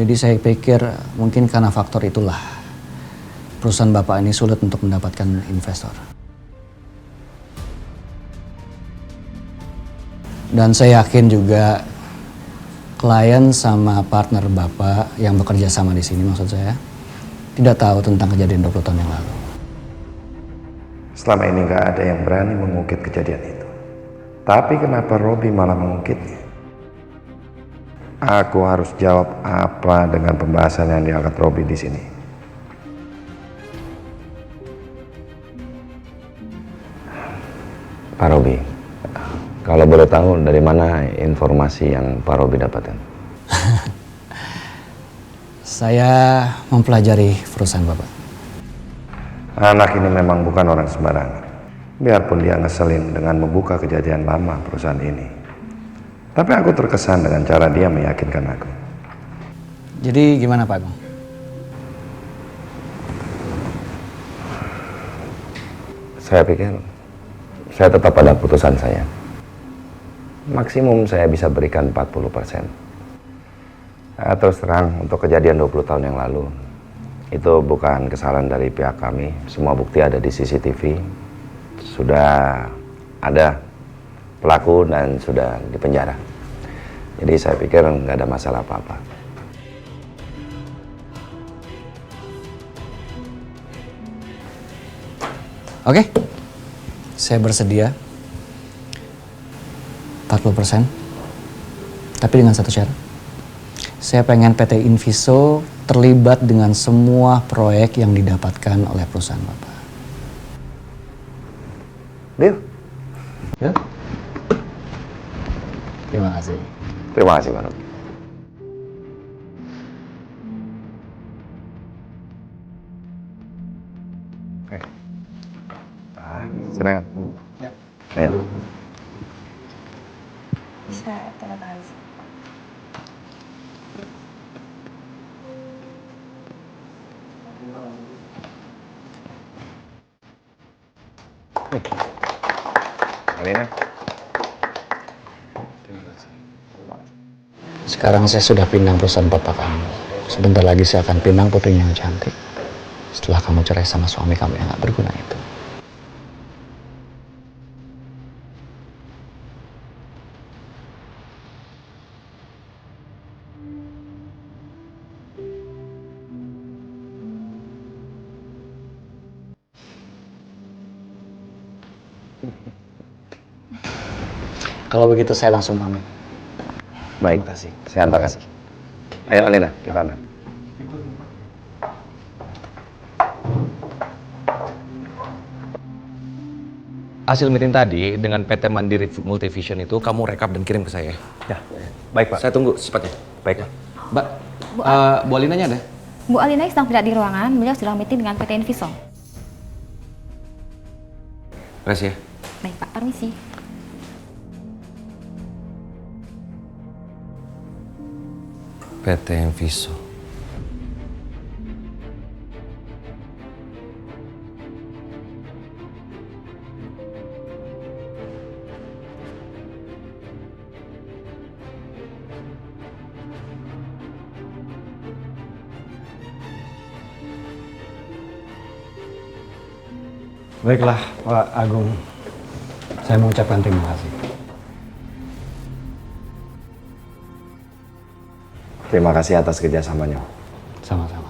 Jadi saya pikir mungkin karena faktor itulah perusahaan Bapak ini sulit untuk mendapatkan investor. Dan saya yakin juga klien sama partner Bapak yang bekerja sama di sini, maksud saya, tidak tahu tentang kejadian 20 tahun yang lalu. Selama ini nggak ada yang berani mengungkit kejadian itu. Tapi kenapa Robi malah mengungkitnya? Aku harus jawab apa dengan pembahasan yang diangkat Robi di sini. Pak Robi, kalau boleh tahu dari mana informasi yang Pak Robi dapatkan? Saya mempelajari perusahaan Bapak. Anak ini memang bukan orang sembarangan. Biarpun dia ngeselin dengan membuka kejadian lama perusahaan ini. Tapi aku terkesan dengan cara dia meyakinkan aku. Jadi gimana Pak Agung? Saya pikir saya tetap pada putusan saya. Maksimum saya bisa berikan 40%. Terus terang, untuk kejadian 20 tahun yang lalu, itu bukan kesalahan dari pihak kami. Semua bukti ada di CCTV. Sudah ada pelaku dan sudah dipenjara. Jadi saya pikir nggak ada masalah apa-apa. Oke, saya bersedia 40%, tapi dengan satu syarat. Saya pengen PT Inviso terlibat dengan semua proyek yang didapatkan oleh perusahaan Bapak. Deal? Ya? Terima kasih. Terima kasih, Pak Robi. Silakan. Ya. Ayo. Bisa tanda tangan. Alina. Sekarang saya sudah pinang perusahaan Bapak kamu. Sebentar lagi saya akan pinang putrinya yang cantik. Setelah kamu cerai sama suami kamu yang gak berguna itu. Kalau begitu saya langsung pamit. Baik, Terima kasih. saya antarkan. Ayo Alina, kita antar. Hasil meeting tadi dengan PT Mandiri Multivision itu kamu rekap dan kirim ke saya. Ya, baik Pak. Saya tunggu secepatnya. Baik Pak. Mbak, Bu Alinanya ada? Bu Alina sedang tidak di ruangan, beliau sedang meeting dengan PT Inviso. Makasih ya. Baik Pak, permisi. PT Inviso. Baiklah Pak Agung. Saya mengucapkan terima kasih. Terima kasih atas kerjasamanya. Sama-sama.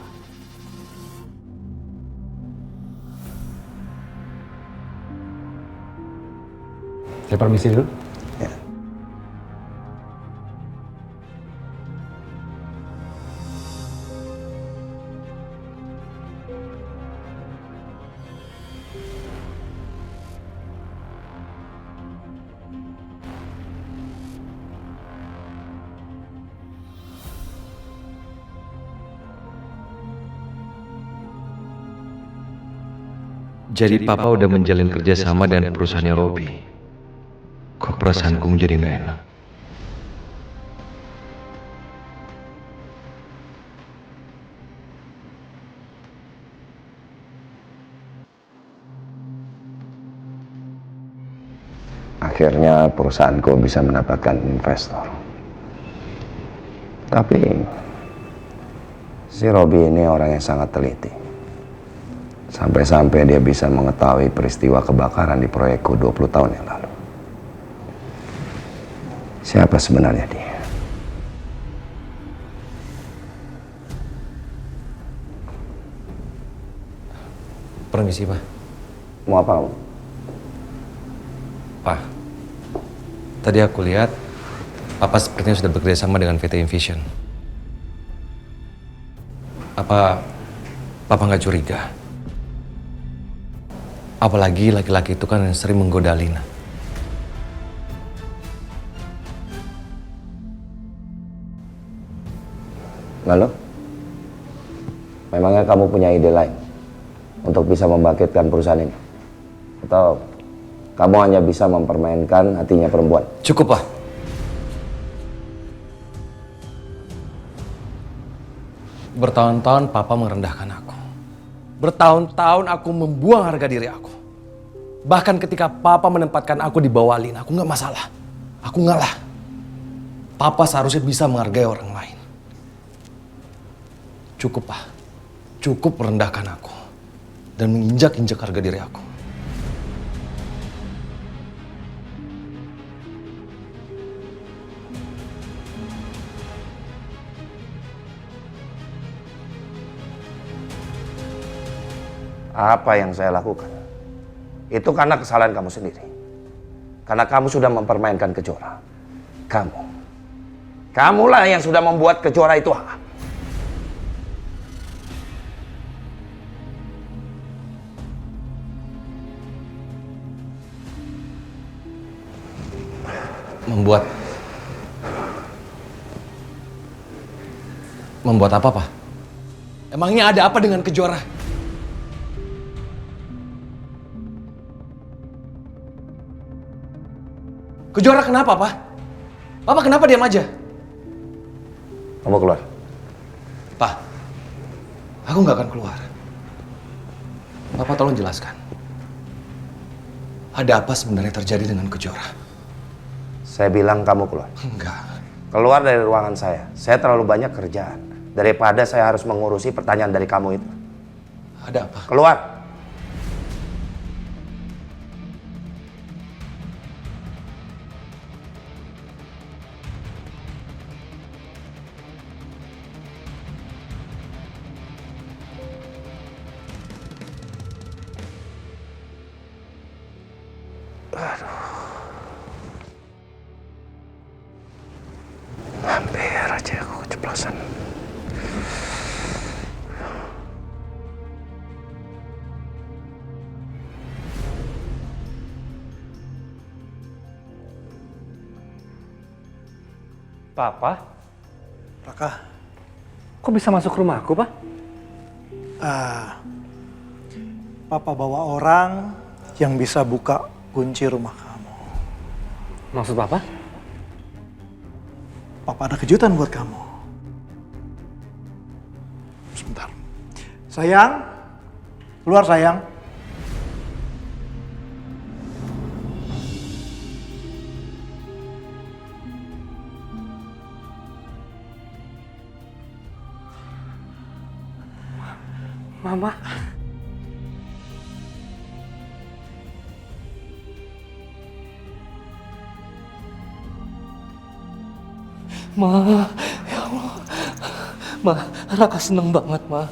Saya permisi dulu. Ya. Jadi Papa udah menjalin kerjasama dengan perusahaannya Robi. Kok perasaanku menjadi nggak enak? Akhirnya perusahaanku bisa mendapatkan investor. Tapi Si Robi ini orang yang sangat teliti. Sampai-sampai dia bisa mengetahui peristiwa kebakaran di proyekku 20 tahun yang lalu. Siapa sebenarnya dia? Permisi, Pak. Mau apa kamu? Pak, tadi aku lihat Papa sepertinya sudah bekerja sama dengan VT Envision. Apa Papa nggak curiga? Apalagi laki-laki itu kan yang sering menggoda Lina. Lalu? Memangnya kamu punya ide lain untuk bisa membangkitkan perusahaan ini? Atau kamu hanya bisa mempermainkan hatinya perempuan? Cukup, Pak. Bertahun-tahun Papa merendahkan aku. Bertahun-tahun aku membuang harga diri aku. Bahkan ketika Papa menempatkan aku di bawah Lina, aku nggak masalah. Aku ngalah. Papa seharusnya bisa menghargai orang lain. Cukup, Pak. Cukup merendahkan aku. Dan menginjak-injak harga diri aku. Apa yang saya lakukan? Itu karena kesalahan kamu sendiri. Karena kamu sudah mempermainkan Kejora. Kamulah yang sudah membuat Kejora itu haram. Membuat apa, Pak? Emangnya ada apa dengan Kejora? Kejora kenapa, Pak? Papa kenapa diam aja? Kamu keluar. Pak, aku nggak akan keluar. Papa tolong jelaskan. Ada apa sebenarnya terjadi dengan Kejora? Saya bilang kamu keluar. Enggak. Keluar dari ruangan saya. Saya terlalu banyak kerjaan. Daripada saya harus mengurusi pertanyaan dari kamu itu. Ada apa? Keluar. Hampir aja aku keceplosan. Papa, Raka, kok bisa masuk rumahku, Pak? Papa bawa orang yang bisa buka kunci rumah kamu. Maksud Papa? Papa ada kejutan buat kamu. Sebentar. Sayang, keluar sayang. Mama. Ma, ya Allah. Ma, Raka seneng banget, Ma.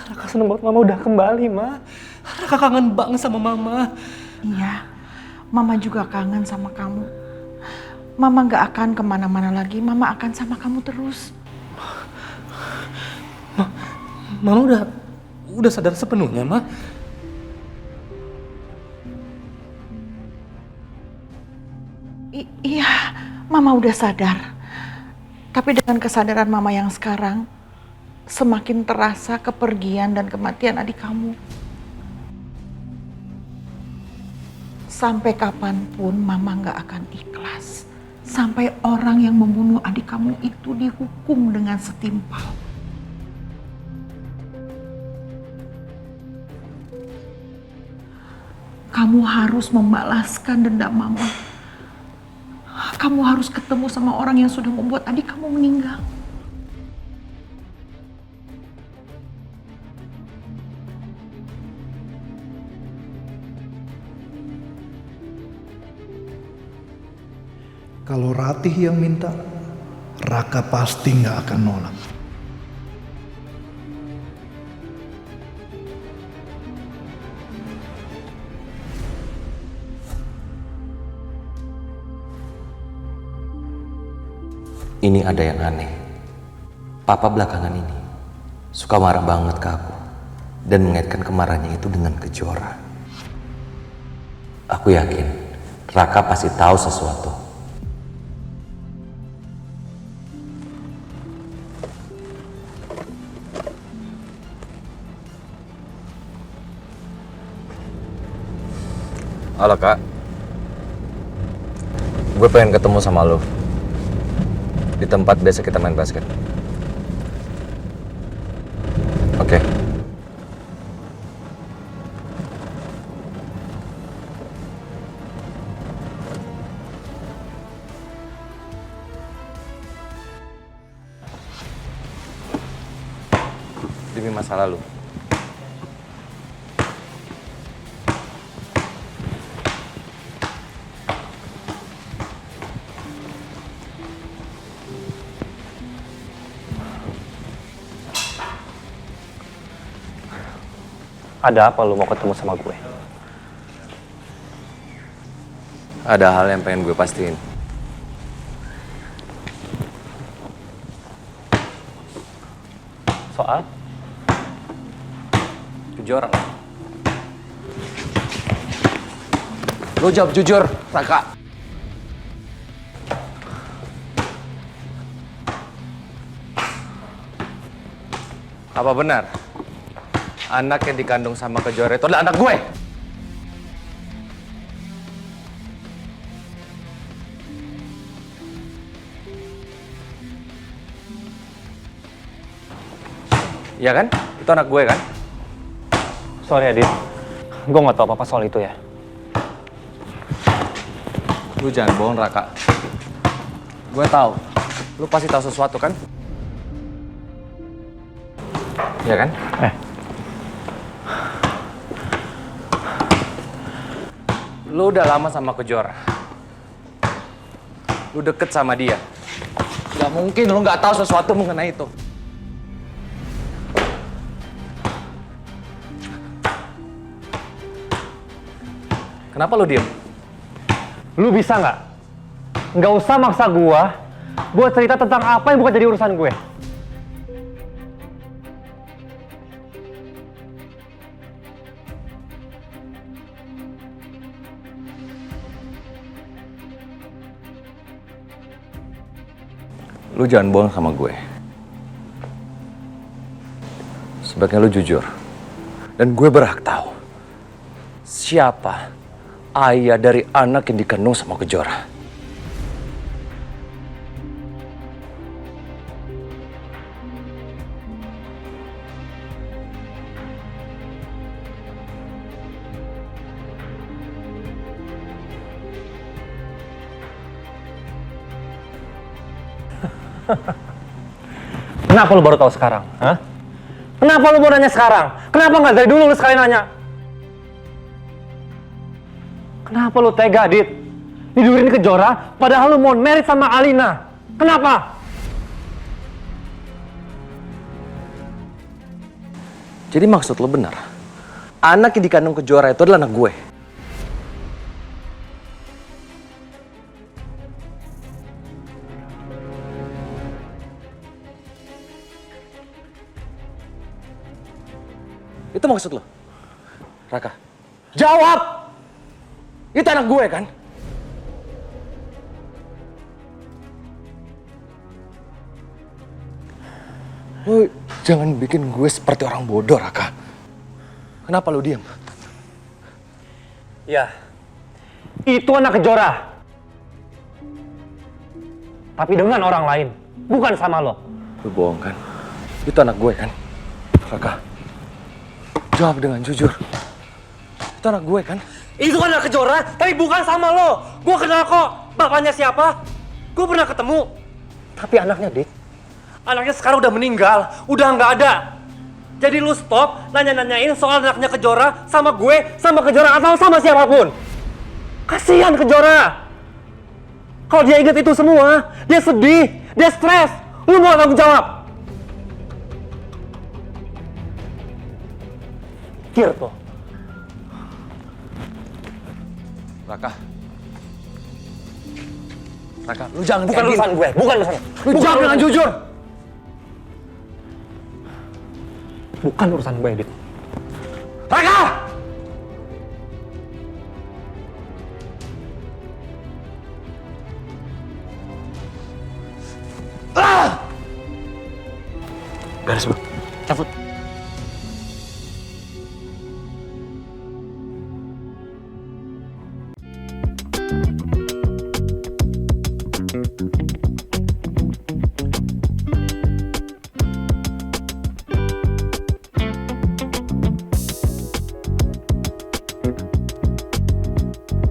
Raka seneng banget Mama udah kembali, Ma. Raka kangen banget sama Mama. Iya, Mama juga kangen sama kamu. Mama gak akan kemana-mana lagi, Mama akan sama kamu terus. Mama udah sadar sepenuhnya, Ma. Iya, Mama udah sadar. Tapi dengan kesadaran Mama yang sekarang, semakin terasa kepergian dan kematian adik kamu. Sampai kapanpun Mama gak akan ikhlas. Sampai orang yang membunuh adik kamu itu dihukum dengan setimpal. Kamu harus membalaskan dendam Mama. Kamu harus ketemu sama orang yang sudah membuat adik kamu meninggal. Kalau Ratih yang minta, Raka pasti nggak akan nolak. Ini ada yang aneh. Papa belakangan ini suka marah banget ke aku dan mengaitkan kemarahannya itu dengan Kejora. Aku yakin Raka pasti tahu sesuatu. Halo Kak, gue pengen ketemu sama lo di tempat biasa kita main basket. Oke. Demi masa lalu. Ada apa lu mau ketemu sama gue? Ada hal yang pengen gue pastiin. Soal? Kejora. Lo jawab jujur, Raka. Apa benar anak yang dikandung sama Kejora itu adalah anak gue? Iya kan? Itu anak gue kan? Sorry Adit, gue nggak tahu apa-apa soal itu ya. Lu jangan bohong, Raka. Gue tahu. Lu pasti tahu sesuatu kan? Iya kan? Lu udah lama sama Kejora. Lu deket sama dia. Gak mungkin lu gak tahu sesuatu mengenai itu. Kenapa lu diem? Lu bisa nggak? Nggak usah maksa gua buat cerita tentang apa yang bukan jadi urusan gue. Lu jangan bohong sama gue. Sebaiknya lu jujur. Dan gue berhak tahu siapa ayah dari anak yang dikandung sama Kejora. Kenapa lu baru tahu sekarang? Hah? Kenapa lu mau nanya sekarang? Kenapa nggak dari dulu lu sekali nanya? Kenapa lu tega, Dit? Tidurin Kejora, padahal lu mau married sama Alina. Kenapa? Jadi maksud lu benar? Anak yang dikandung Kejora itu adalah anak gue? Itu maksud lo? Raka, jawab! Itu anak gue kan? Lo jangan bikin gue seperti orang bodoh, Raka. Kenapa lo diam? Ya, itu anak Kejora. Tapi dengan orang lain, bukan sama lo. Lo bohong kan? Itu anak gue kan? Raka, jawab dengan jujur. Itu anak gue kan? Itu kan anak Kejora, tapi bukan sama lo. Gue kenal kok. Bapaknya siapa? Gue pernah ketemu. Tapi anaknya, Dik. Anaknya sekarang udah meninggal. Udah nggak ada. Jadi lu stop nanya-nanyain soal anaknya Kejora sama gue, sama Kejora atau sama siapapun. Kasihan Kejora. Kalau dia ingat itu semua, dia sedih, dia stres. Lu mau tanggung jawab? Kirto. Raka. Raka, lu jangan Bukan kayak gini. urusan gue, bukan urusan. Lu jawab dengan jujur. Bukan urusan gue, Dit. Raka! Beres, Bu. Cabut.